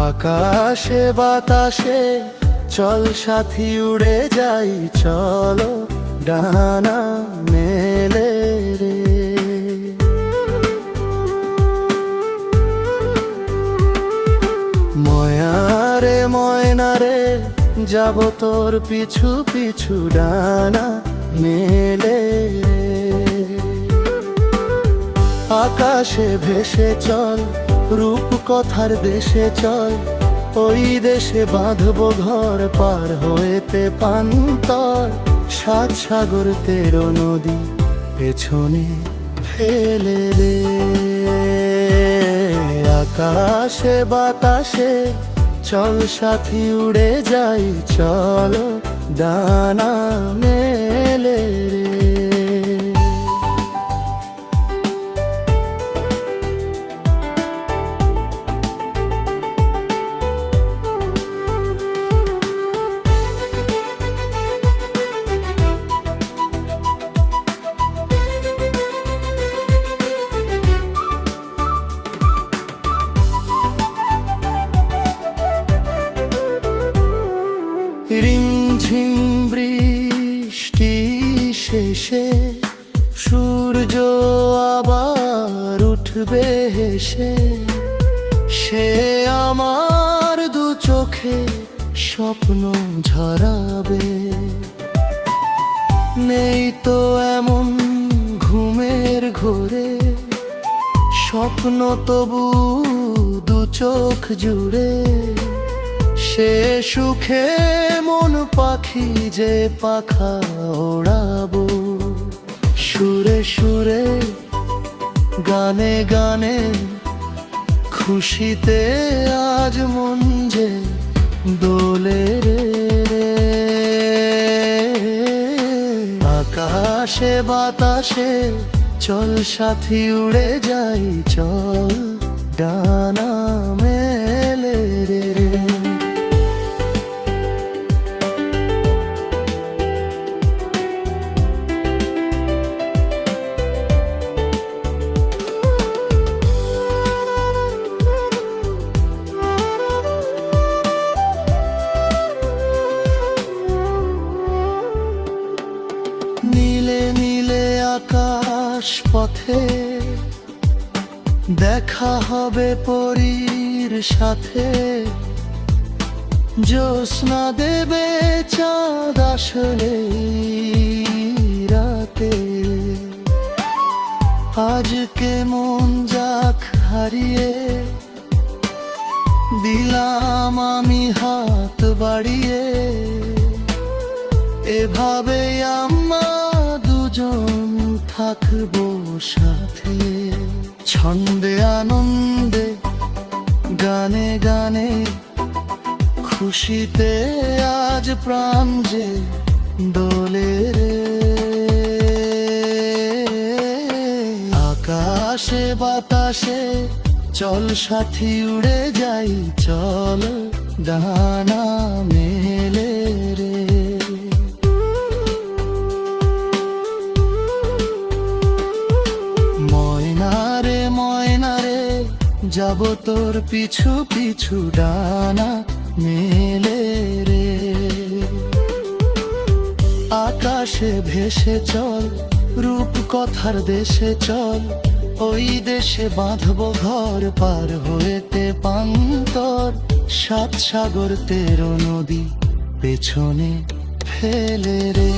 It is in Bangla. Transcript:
আকাশে বাতাসে চল সাথী উড়ে যাই, চলো ডানা মেলে রে। ময়ারে ময়না রে, যাব তোর পিছু পিছু ডানা মেলে রে। আকাশে ভেসে চল, রূপকথার দেশে চল, ওই দেশে বাঁধবো ঘর, পার হয়েতে পান্তর, সাত সাগর 13 নদী পেছনে ফেলে রে। আকাশে বাতাসে চল সাথী উড়ে যাই, চলো ডানা মেলে রে। রিমঝিম বৃষ্টি শেষে সূর্য আবার উঠবে হেসে, সে আমার দু চোখে স্বপ্ন ঝরাবে। নেই তো এমন ঘুমের ঘোরে, স্বপ্ন তবু দু চোখ জুড়ে। সে সুখে মন পাখি যে পাখা ওড়াবো, সুরে সুরে গানে গানে, খুশিতে আজ মন যে দোলে রে। আকাশে বাতাসে চল সাথী উড়ে যাই, চল ডানা মেলে রে। নীলে নীলে আকাশ পথে দেখা হবে পরীর সাথে, জ্যোৎস্না দেবে চাঁদ আসলে রাতে। আজকে মন যাক হারিয়ে, দিলাম আমি হাত বাড়িয়ে। এভাবে আমরা দুজন থাকবো সাথে, ছন্দে আনন্দে গানে গানে, খুশিতে আজ প্রাণ যে দোলে রে। আকাশে বাতাসে চল সাথী উড়ে যাই, চল ডানা মেলে রে। যাব তোর পিছু পিছু ডানা মেলে রে। আকাশে ভেসে চল, রূপকথার দেশে চল, ওই দেশে বাঁধবো ঘর, পার হয়েতে পান্তর, সাত সাগর 13 নদী পেছনে ফেলে রে।